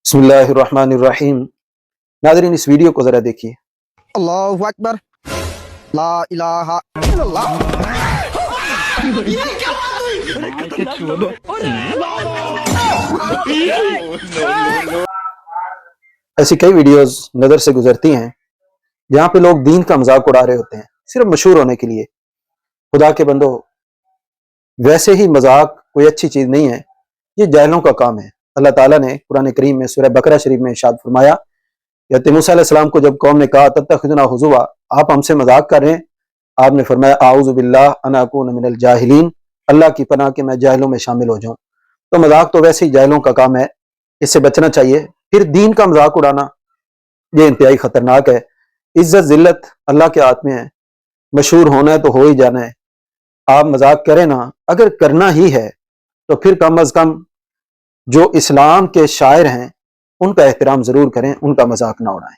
बिस्मिल्लाहिर्रहमानिर्रहीम। नाज़रीन, इस वीडियो को ज़रा देखिए। अल्लाहु अकबर, ला इलाहा इल्लल्लाह। ऐसी कई वीडियोस नज़र से गुजरती हैं जहाँ पे लोग दीन का मजाक उड़ा रहे होते हैं सिर्फ मशहूर होने के लिए। खुदा के बंदो, वैसे ही मजाक कोई अच्छी चीज़ नहीं है, ये जाहिलों का काम है। अल्लाह ताला ने कुरान करीम में सूरह बकरा शरीफ में इरशाद फरमाया, हज़रत मूसा अलैहिस्सलाम को जब कौम ने कहा तत्तखिज़ुना हुज़ुवा, आप हमसे मजाक कर रहे हैं, आपने फरमाया आऊज़ु बिल्लाह अन अकून मिनल जाहिलीन, अल्लाह की पनाह के मैं जाहिलों में शामिल हो जाऊं। तो मजाक तो वैसे ही जाहिलों का काम है, इससे बचना चाहिए। फिर दीन का मजाक उड़ाना ये इंतहाई खतरनाक है। इज्जत जिल्लत अल्लाह के हाथ में है, मशहूर होना है तो हो ही जाना है। आप मजाक करें ना, अगर करना ही है तो फिर कम अज कम जो इस्लाम के शायर हैं उनका एहतराम जरूर करें, उनका मजाक ना उड़ाएं।